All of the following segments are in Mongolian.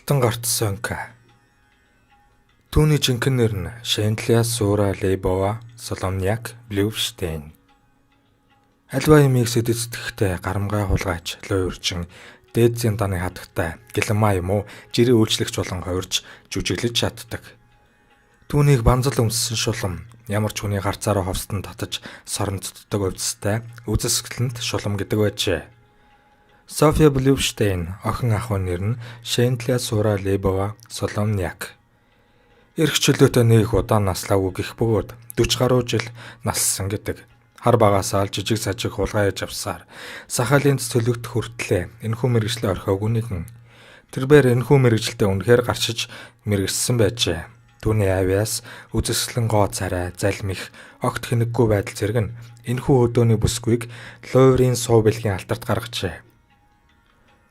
Алтан гарт Сонька. Түүний жинхэнэ нэр нь Шентлиас Суура Лейбова Соломняк Блювштейн. Альва юмыг сэдэцдэхтэй гарамгай хулгайч луйрчин дээдсийн даны хатагтай гэлэнмаа юм уу жирийн үйлчлэгч болон хувирч жүжиглэж чаддаг. Түүнийг банзал өмссөн шулам ямар ч хүний гарцаараа ховстон татаж соронцддаг увдстай үзэсгэлэнт шулам гэдэг байжээ. София Блювштейн охин ахуй нэр нь Шентлиас Суура Лейбова Соломняк. Ирэх чөлөөтэй нэг удаан наслаагүй гих бөгөөд 40 гаруй жил наслсан гэдэг. Хар багасаа л жижиг сажиг хулгай яж авсаар сахалын цөлөгт хүртлээ энэхүү мэрэгчлээ орхиогүй нэгэн. Тэрээр энэхүү мэрэгчлээ үнэхээр гарчиж мэрэгссэн байжээ. Түүний авиас үзэсгэлэн гоо царай, залмих, огт хэнэггүй байдал зэрэг нь энэхүү өдөөний бүсгүйг Луврын суу бэлгийн алтарт гаргажээ.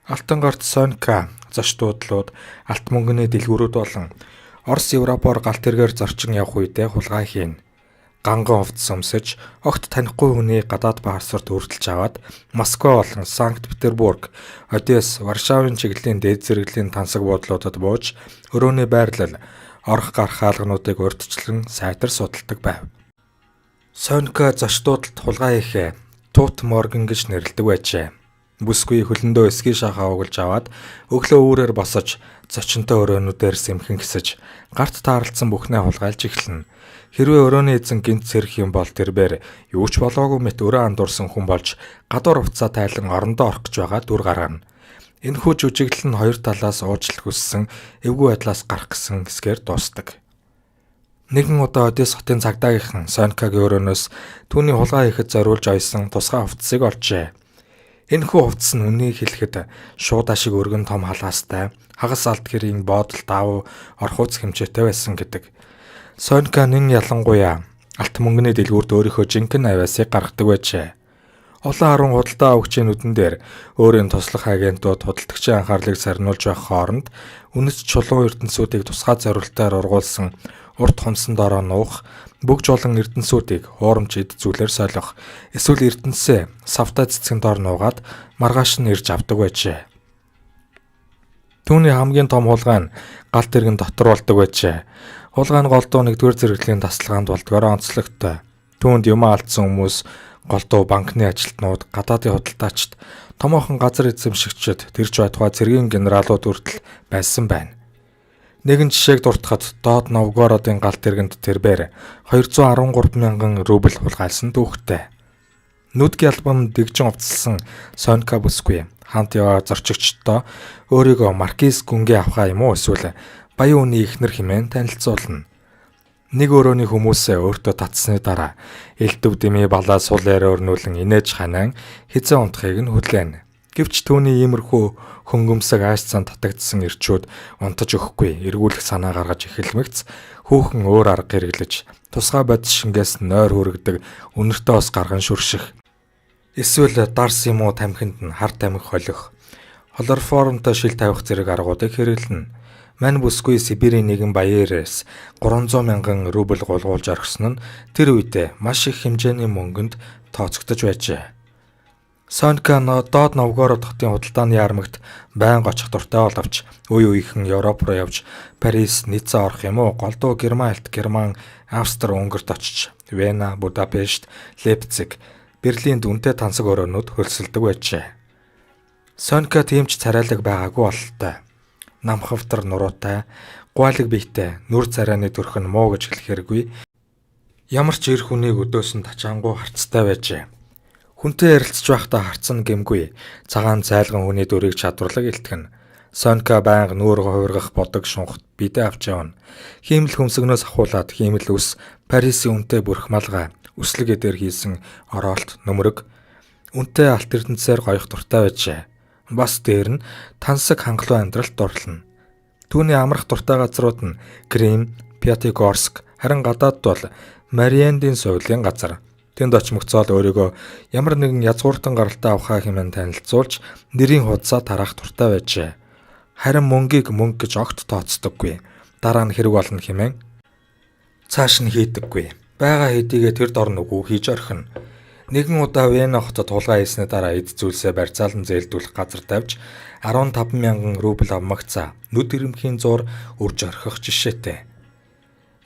Алтан гарт Сонька зочдуудлууд алт мөнгөний дэлгүүрүүд болон Орос Европоор галт тэргээр зорчин явах үедээ хулгай хийн. Ганган овц өмсөж, огт танихгүй хүний гадаад паспорт өртөлж аваад Москва болон Санкт-Петербург, Одесс, Варшавын чиглэлийн дээд зэрэглэлийн тансаг буудлуудад бууж, өрөөний байрлал, орох гарах хаалгануудыг урьдчилан сайтар судалдаг байв. Сонька зочдуудад хулгай хийхээ Тут Морган гэж нэрлэдэг байжээ. Бүсгүй хөлөндөө эсгийн шахаа угалж аваад өглөө үүрээр босож зочинтой өрөөнүүдээр сэмхэн гисэж гарт таарлцсан бүхнээ хулгайлж эхэлнэ. Хэрвээ өрөөний эзэн гинт сэрх юм бол тэрээр юу ч болоогүй мэт өрөө андуурсан хүн болж гадуур уцаа тайлан орондоо орох гэж байгаа дүр гаргана. Энэхүү жүжиглэл нь хоёр талаас уучлал хүссэн эвгүй байдлаас гарах гэсэн хэсгээр дуустдаг. Нэгэн удаа Одесс хотын цагдаагийнхан Сонькагийн өрөөнөөс түүний хулгай хийхэд зориулж ойсон тусгай хувцсыг олжээ. Энэхүү хувцас нь үнийг хэлэхэд шууд ашиг өргөн том халаастай хагас алт гэрийн буудал давуу орхууц хэмжээтэй байсан гэдэг. Сонька нэн ялангуяа алт мөнгөний дэлгүүрт өөрийнхөө жинхэнэ авиасыг гаргадаг байжээ. Олон харан худалдаа авагчийн нүдэн дээр өөрийн туслах агентууд худалдагчийн анхаарлыг сарниулж байх хооронд үнэт чулуун ертөнцүүдийг тусгай зорилтоор ургуулсан урт хумсан дороо нуух, бүгж олон ертөнцүүдийг хуурамч эд зүйлээр солих, эсвэл ертөнцөө савтай цэцгэн дор нуугаад маргааш нь ирж авдаг байжээ. Түүний хамгийн том хулгай нь галт тэргэн дотор болдог байжээ. Хулгай нь голдуу 1-р зэрэглэлийн тасалгаанд болдгоор онцлогтой. Түүнд юм алдсан хүмүүс, голдуу банкны ажилтнууд, гадаадын худалдаачид, томоохон газар эзэмшигчид, тэрж байтугай цэргийн генералууд хүртэл байсан байна. Нэгэн жишээг дуртахад доод Новгородын галт тэргэнд тэрээр 213 мянган рубль хулгайлсан түүхтэй. Нүдгийн албан дэгжин увцалсан Сонька бүсгүй хамт яваа зорчигчдоо өөрийгөө маркиз гүнгээ авахаа юм уу эсвэл баян үний эхнэр хэмээн танилцуулна. Нэг өрөөний хүмүүсээ өөртөө татсны дараа элдв дэмий балаа сулаар өрнүүлэн инээж ханаан хизээ унтахыг нь хүлээнэ. Гэвч түүний иймэрхүү хөнгөмсөг аашцан татагдсан ирчүүд унтаж өгөхгүй эргүүлэх санаа гаргаж эхэлмэгц хүүхэн өөр арга хэрэглэж тусгай бодис шингээс нойр хүрэгдэг үнэртээ ус гарган шүрших. Эсвэл дарс юм уу тамхинд нь хар тамхи холих. Хлороформтой шил тавих зэрэг аргуудыг хэрэглэнэ. Мань бүсгүй Сибирийн нэгэн баярээс 300 мянган рубль гулгуулж орхисон нь тэр үедээ маш их хэмжээний мөнгөнд тооцогдож байжээ. Сонька доод Новгород хотын худалдааны ярмагт байнга очих дуртай боловч үе үеийнхэн Европ руу явж Парис, Ницца орох юм уу, голдуу Герман, Австри, Унгарт очиж Вена, Будапешт, Лейпциг, Берлинд үнэтэй тансаг өрөөнүүд хөлсөлдөг байжээ. Сонька тэмч царайлаг байгаагүй бололтой. Намхавтар нуруутай, гуайлаг биетэй, нүр царайны төрх нь муу гэж хэлэхэргүй. Ямар ч эр хүнийг өдөөс нь тачаангуй харцтай байжээ. Хүнтэй ярилцж байхдаа харцсан гэмгүй цагаан цайлган хүний дүрийг чадварлаг илтгэн. Сонька байнга нүүр хувиргах бодог шунхт бидээ авч явна. Хиймэл хөмсгнөөс ахуулаад хиймэл ус Парисын үнэтэй бүрхмалгай өслөг эдэр хийсэн ороолт нөмрөг үнэтэй алт эрдэнцээр гоёх дуртай байжээ. Бас дээр нь тансаг хангалуун амьдралд дурлана. Түүний амрах дуртай газрууд нь Крим, Пятигорск, харин гадаад бол Мариандын сувилийн газар. Тэнд очимогцоод өөрийгөө ямар нэгэн язгууртан гаралтай авахаа хэмээн танилцуулж нэрийн хуудасаа тараах дуртай байжээ. Харин мөнгийг мөнгө гэж огт тооцдоггүй. Дараа нь хэрэг болно хэмээн цааш нь хийдэггүй. Бага хэдийгээ тэр дор нүгүү хийж орхино. Нэгэн удаа Вена хотод хулгай хийсний дараа эд зүйлсээ барьцаалан зээлдүүлэх газар тавьж 15,000 рубль авмагцаа нүд ирэмхийн зуур үрж орхих жишээтэй.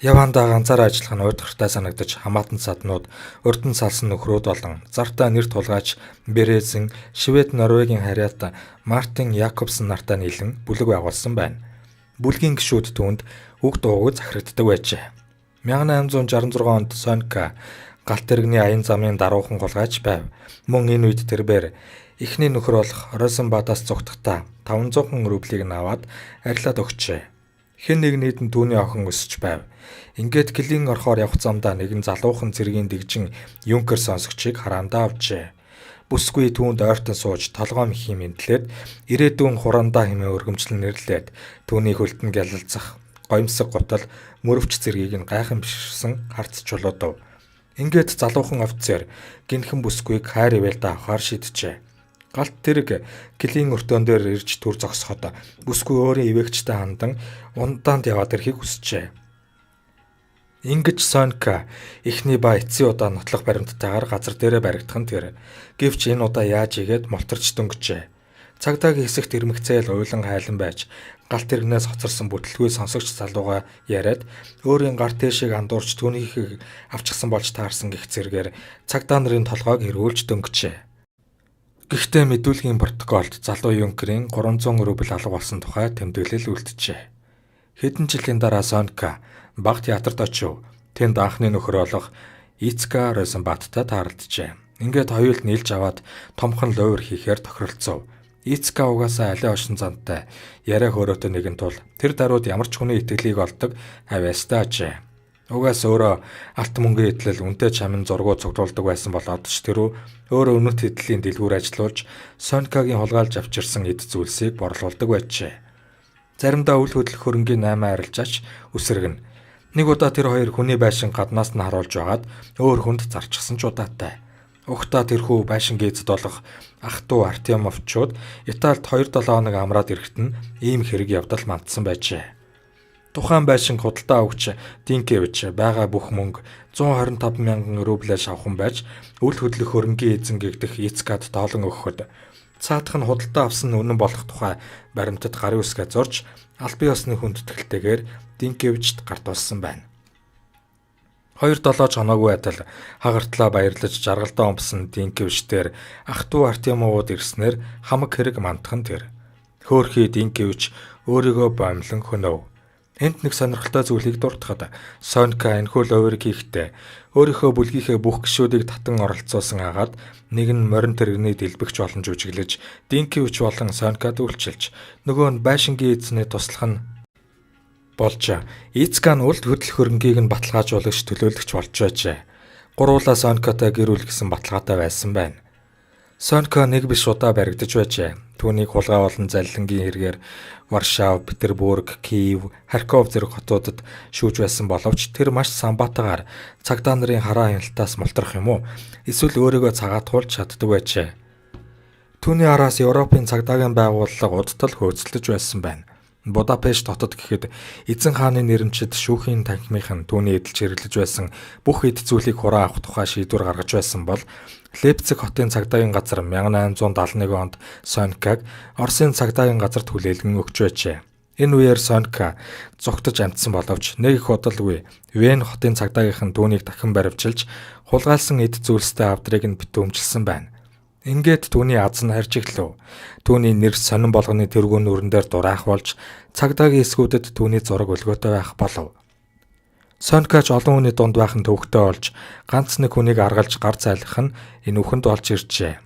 Явандаа ганцаараа ажиллах нь уйдгартай санагдаж хамаатан саднууд, урдан салсан нөхрүүд болон зартаа нэр тулгаач Березен, Швед, Норвегийн харьяат Мартин Якобсон нартай нийлэн бүлэг байгуулсан байна. Бүлгийн гишүүд түүнд үг дуугүй захирагддаг байжээ. 1866 онд Сонька галт тэрэгний аян замын даруухан хулгайч байв. Мөн энэ үед тэрбээр эхний нөхөр болох Розенбадаас зугтахдаа 500 рублийг нь аваад арилаад өгчээ. Хэн нэгнийд нь түүний охин өсөж байв. Ингээд Клийн орхоор явх замдаа нэгэн залуухан цэргийн дэгжин Юнкер сонсогчийг хараандаа авчээ. Бүсгүй түүнд ойртон сууж толгоо мөхийн мэдлээд ирээдүйн хурандаа хэмээн өргөмжлөн нэрлээд түүний хөлтөнд гялалзах гоёмсог гутал мөрөвч цэргийг нь гайхан биширсэн харц чулуудав. Ингээд залуухан офицер гинхэн бүсгүйг хайр ивэлдэ авахар шийджээ. Галт тэрэг Клийн өртөөн дээр ирж түр зогсоход бүсгүй өөрийн ивэгчтэй хандан ундаанд яваад ирэхийг хүсжээ. Ингэж Сонька эхний ба эцсийн удаа нотлох баримттайгаар газар дээрээ баригдах нь тэр. Гэвч энэ удаа яаж игээд молторч дөнгөжээ. Цагдаагийн хэсэгт ирмэгцээл уйлан хайлан байж галт тэрэгнээс хоцорсон бүтлгүй сонсогч залууга яриад өөрийн гар тэшийг андуурч түүнийхийг авчихсан болж таарсан гих зэргээр цагдаа нарын толгойг хэрүүлж дөнгөжээ. Гэхдээ мэдүүлгийн протоколд залуу Юнкерийн 300 рубль алга болсон тухай тэмдэглэл үлджээ. Хэдэн жилийн дараа Сонька баг театрт очив. Тэнд анхны нөхөр болох Ицка Розенбадтай тааралджээ. Ингээд хоёул нийлж аваад томхон лувр хийхээр тохиролцов. Ицка угаасаа алей ошин зантай яриа хөөрөөтэй нэгэн тул тэр даруйд ямар ч хүний итгэлийг олдог авьяастай ажээ. Угаас өөрөө алт мөнгөний идэл үнэтэй чамин зургуу цуглуулдаг байсан болоод ч тэрөө өөрөө өнөт хэдлийн дэлгүүр ажиллуулж Сонькагийн хулгайлж авчирсан эд зүйлсийг борлуулдаг байжээ. Заримдаа үл хөдлөх хөрөнгийн 8 арилжаач үсрэгнэ. Нэг удаа тэр хоёр хүний байшин гаднаас нь харуулж байгаад өөр хүнд зарчихсан ч удаатай. Угтаа тэрхүү байшингийн эзэд болох ах トゥ Артемовчууд Италид 2-7 хоног амраад ирэхэд нь ийм хэрэг явдал мандсан байжээ. Тухайн байшин худалдаа өгч Динкевич байгаа бүх мөнгө 125,000 рублиаш авах байж үл хөдлөх хөрөнгийн эзэн гэгдэх Ицкад доолон өгөхөд цаадах нь худалдаа авсан үнэн болох тухай баримтад гарын үсгээ зурж аль бие усны хүндэтгэлтэйгээр Динкевичт гарт болсон байна. 2-7 хоноогүй адил хагартлаа баярлаж жаргалдаа өмсөн Динкевичтэр ах トゥ Артемовууд ирснээр хамаг хэрэг мандах нь тэр. Хөөхий Динкевич өөрийгөө боомлон хөнөв. Энд нэг сонирхолтой зүйлийг дуртахад Сонька энэхүү луврыг хийхдээ өөрийнхөө бүлгийнхээ бүх гишүүдийг татан оролцуулсан агаад нэг нь морин тэрэгний дэлбэгч болон жүжиглэж Динкевич болон Сонькад үйлчилж нөгөө нь байшингийн эзний туслах нь болж Ицка нь үлд хөдлөх хөрөнгийг нь баталгаажуулагч төлөөлөгч болж байжээ. Гуруулаа Сонькатай гэр бүл гэсэн баталгаатай байсан байна. Сонька нэг биш удаа баригдаж байжээ. Түүнийг хулгай болон залилангийн хэрэгээр Варшав, Петербург, Киев, Харьков зэрэг хотуудад шүүж байсан боловч тэр маш самбаатагаар цагдаа нарын хараа хяналтаас мултрах юм уу? Эсвэл өөрийгөө цагаатгуулж чаддаг байжээ. Түүний араас Европын цагдаагийн байгууллага удтал хөөцөлдөж байсан байна. Будапешт хотод гэхэд эзэн хааны нэрэмчид шүүхийн танхимынхан түүний эдэлж хэрэглэж байсан бүх эд зүйлийг хураа авах тухай шийдвэр гаргаж байсан бол Лейпциг хотын цагдаагийн газар 1871 онд Сонькаг Оросын цагдаагийн газарт хүлээлгэн өгч байжээ. Энэ үеэр Сонька зугтаж амтсан боловч нэг их удалгүй Вен хотын цагдаагийнхан түүнийг дахин баривчилж хулгайлсан эд зүйлстэй авдрыг нь битүүмжилсэн байна. Ингээд түүний аз нь харж эхлэв. Түүний нэр сонин болгоны тэргүүн нүрэн дээр дураах болж цагдаагийн эсгүүдэд түүний зураг өлгөөтэй байх болов. Сонькач олон хүний дунд байхын төвөгтэй болж ганц нэг хүнийг аргалж гар зайлах нь энэ үхэнд болж иржээ.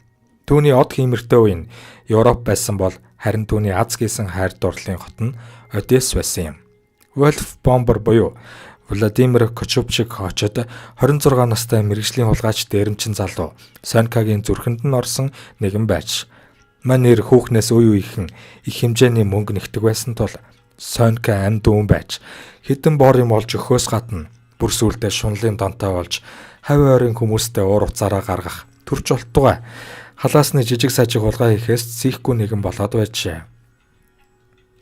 Түүний од хиймэртэй үе нь Европ байсан бол харин түүний аз гисэн хайр дурлалын хот нь Одесс байсан юм. Вольф Бомбер буюу Владимир Кочубчик очоод 26 настай мэргэжлийн хулгайч дээрэмчин залуу Сонькагийн зүрхэнд нь орсон нэгэн байж. Манер хүүхнээс үе үеийнхэн их хэмжээний мөнгө нэгтэг байсан тул Сонька амь дүүн байж хэдэн бор юм олж өгөхөөс гадна бүр сүлдээ шунлын донтой болж хавь ойрын хүмүүстэй уур уцаараа гаргах төрч болтугай халаасны жижиг сажиг хулгай хийхээс зийхгүй нэгэн болоод байжээ.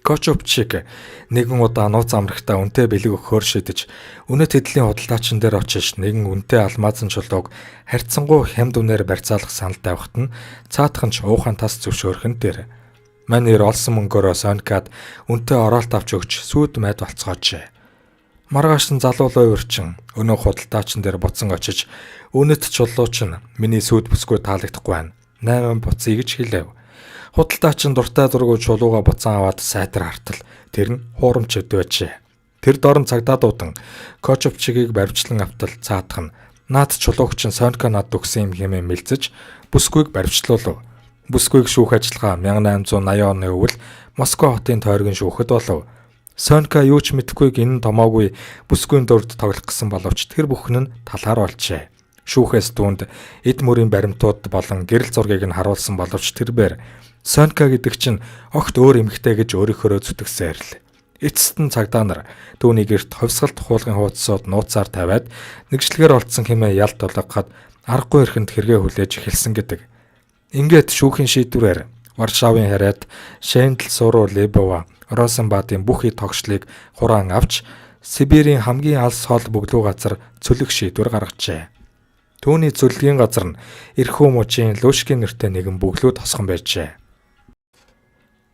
Кочупчиг нэгэн удаа нууц амрагтаа үнэтэй бэлэг өгөхөөр шидэж үнэт хэдлийн худалдаачин дээр очиж нэгэн үнэтэй алмазын чулууг харьцангуй хямд үнээр барьцаалах санал тавихт нь цаатах нь ч уухан тас зөвшөөрхөн дээр манер олсон мөнгөөрөө Сонькад үнэтэй оролт авч өгч сүйд майд болцгооч. Маргааш нь залуулаа урчин өнөө худалдаачин дээр буцан очиж үнэт чулууч нь миний сүйд бүсгүй таалагдахгүй байна. 8 буцъя гэж хэлэв. Худалдаачин дуртай дургуй чулууга буцаан аваад сайтар хартал тэр нь хуурамч өдөөжээ. Тэр дорн цагдаа дуудан Кочупчигийг баривчлан автал цаатах нь наад чулуугч нь Сонька над өгсөн юм хэмээн мэлцэж бүсгүйг баривчлуулав. Бүсгүйг шүүх ажиллагаа 1880 оны өвөл Москва хотын тойргийн шүүхэд болов. Сонька юу ч мэдэхгүйг энэ томоогүй бүсгүйн дурд тоглох гэсэн боловч тэр бүхэн нь талаар болжээ. Шүүхээс түүнд эд мөрийн баримтууд болон гэрэл зургийг нь харуулсан боловч тэрээр Сонька гэдэг чинь огт өөр эмэгтэй гэж өөрийнхөө зүтгэсээр л. Эцэст нь цагдаа нар түүний гэрт ховсгалт хуулгын хуудасууд нууцаар тавиад нэгжлэгээр олдсон хэмээн ялт болгоход аргагүй эрхэнд хэрэгээ хүлээж эхэлсэн гэдэг. Ингээд шүүхийн шийдвэрээр Варшавын хараад Шендл Суруу Лебова Розенбадын бүх хэд тогшлыг хураан авч Сибирийн хамгийн алс хол бөглүү газар цөлөх шийдвэр гаргажээ. Түүний цөлгийн газар нь Эрхүү мужийн Лушкин нэртэй нэгэн бөглүү тосгон байжээ.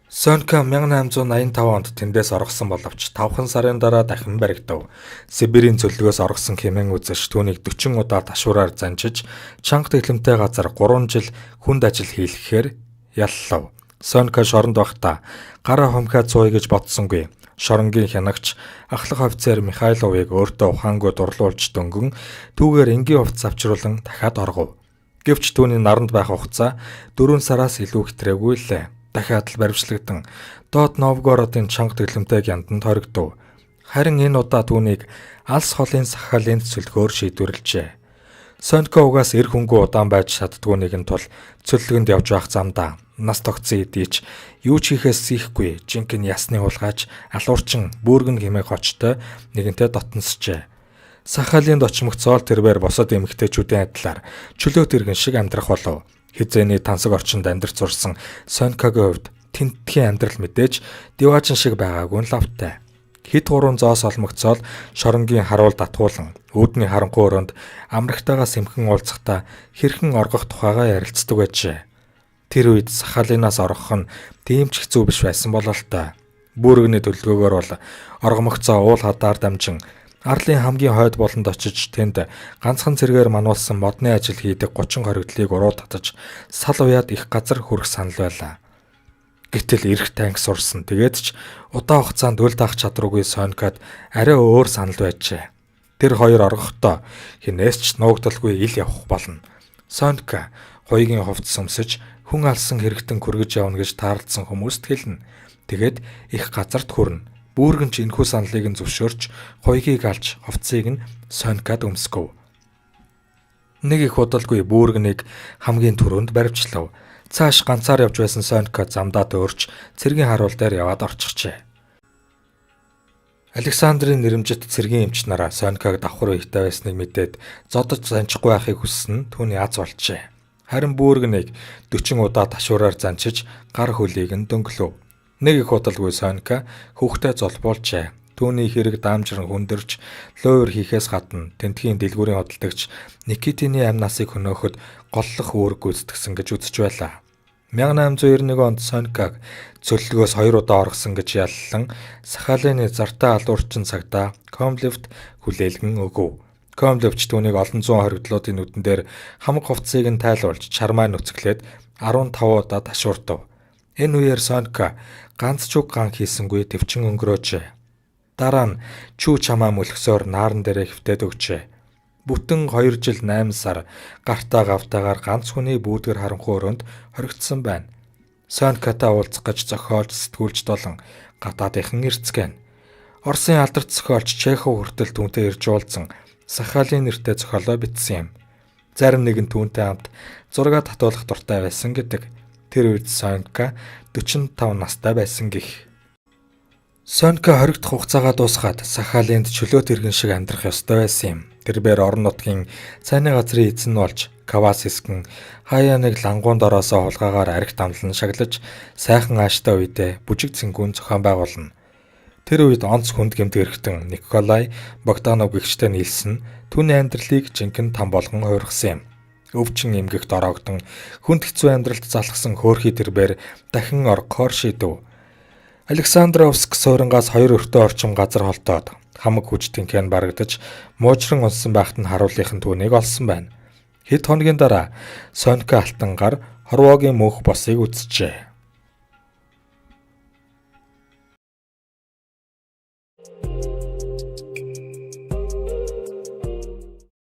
Сонька 1885 онд тэндээс оргосон боловч 5 сарын дараа дахин баригдав. Сибирийн цөллөгөөс оргосон хэмээн үзэж түүнийг 40 удаа ташуураар занжиж чанга тэглэмтэй газар 3 жил хүнд ажил хийлгэхээр яллав. Сонька шоронд байхдаа гараа хумхиа цууя гэж бодсонгүй. Шоронгийн хянагч ахлах офицер Михайловыг өөртөө ухаангүй дурлуулж дөнгөн түүгээр энгийн хувцас авчруулан дахиад оргов. Гэвч түүний наранд байх хугацаа 4 сараас илүү хэтрээгүй лээ. Дахиад л баривчлагдсан Доод Новгородын чанга тэглэмтэй гянданд хоригдов. Харин энэ удаа түүнийг алс холын сахалын цөлгөөр шийдвэрлэжээ. Сонька угаас эр хөнгөө удаан байж чаддгүй нэгэн тул цөллөгөнд явж байх замдаа нас тогтсон идэж юу ч хийхээс зийхгүй жинхэнэ ясны хулгайч алуурчин бүүргэн хэмээх очтой нэгэнтэй дотносжээ. Сахалинд очмогцоол тэрээр босод эмэгтэйчүүдийн адилаар чөлөөт иргэн шиг амьдрах болов. Хизээний тансаг орчинд амьдарч сурсан Сонькагийн хувьд тентхийн амьдрал мэдээж диваажин шиг байгаагүй нь лавтай. Хэд гурван зоос олмогцоол шоронгийн харуул татгуулан үүдний харанхуй өрөөнд амрагтайгаа сэмхэн уулзахдаа хэрхэн оргох тухайгаа ярилцдаг байжээ. Тэр үед Сахалинаас оргох нь тийм ч хэцүү биш байсан бололтой. Бүүргэний төлөвлөгөөр бол оргомогцоо уул хадаар дамжин Арлын хамгийн хойд болонд очиж тэнд ганцхан цэргээр мануулсан модны ажил хийдэг 30 хоригдлыг уруу татаж сал уяад их газар хүрэх санал байлаа. Гэтэл эрх танк сурсан. Тэгээд ч удаан хугацаанд үл даах чадваргүй Сонькад арай өөр санал байжээ. Тэр хоёр оргохдоо хинээс ч нуугдалгүй ил явах болно. Сонька хоёрын хувцас өмсөж хүн алсан хэрэгтэн хүргэж явна гэж таарлцсан хүмүүст хэлнэ. Тэгээд их газарт хүрнэ. Бүүргэн ч энэхүү саналыг нь зөвшөөрч хоёгийг алж хувцсыг нь Сонькад өмсгөв. Нэг их удалгүй бүүргэнийг хамгийн түрүүнд баривчлав. Цааш ганцаар явж байсан Сонька замдаа дөөрч цэргийн харуул дээр яваад орчихжээ. Александрийн нэрэмжит цэргийн эмч нараа Сонькаг давхар үетэй байсныг мэдээд зодож занчихгүй байхыг хүссэн нь түүний аз болжээ. Харин бүүргэнийг 40 удаа ташуураар занчиж гар хөлийг нь дөнгөлөв. Нэг их удалгүй Сонька хүүхдээ золбуулжээ. Түүний хэрэг даамжран хүндэрч луур хийхээс гадна тентхийн дэлгүүрийн хөдөлтөгч Никитины амнасыг хөнөөхөд голлох үүрэг гүйцэтгсэн гэж үзэж байлаа. 1891 онд Сонькаг цөллөгөөс 2 удаа оргосон гэж яллан Сахалины зартаа алуурчин цагдаа Комлевт хүлээлгэн өгөв. Комлевч түүнийг олон зуун хоригдлуудын нүдэн дээр хамаг хувцсыг нь тайлуулж чармаа нүцгэлээд 15 удаа ташуурдав. Энэ үеэр Сонька ганц ч үг ган хийсэнгүй төвчин өнгөрөөжээ. Дараа нь чүү чамаа мөлгсөөр нааран дээрээ хөвтөд өгчээ. Бүтэн 2 жил 8 сар гартаа гавтаагаар ганц хүний бүүдгэр харанхуй өрөөнд хоригдсон байна. Сонькатай уулзах гэж зохиолч сэтгүүлч долон гадаадынхан эрцгэн. Оросын алдарт зохиолч Чехов хүртэл түүнтэй ирж уулзсан Сахалин нэртэй зохиолоо бичсэн юм. Зарим нэгэн түүнтэй хамт зураг татуулах дуртай байсан гэдэг. Тэр үед Сонька 45 настай байсан гэх. Сонька хоригдох хугацаагаа дуусгаад Сахалинд чөлөөт иргэн шиг амьдрах ёстой байсан юм. Тэрбээр орон нутгийн цайны газрын эзэн болж Кавасискэн хаяа нэг лангуунд ороосоо хулгаагаар архит амлан шаглаж сайхан ааштай үедээ бүжиг цэнгүүн зохион байгуулна. Тэр үед онц хүнд гэмт эрхтэн Николай Богданов гэгчтэй нийлсэн түүний амьдралыг жинхэнэ там болгон хувиргасан юм. Өвчин эмгэгт ороогдсон хүнд хэцүү амьдралд залхсан хөөрхий тэрбээр дахин орохоор шийдэв. Александровск сууринаас 2 өртөө орчим газар холдоод хамаг хүч тэнхээ нь барагдаж муужран унсан байхад нь харууллынхан түүнийг олсон байна. Хэд хоногийн дараа Сонька алтан гар хорвоогийн мөнх босыг үзжээ.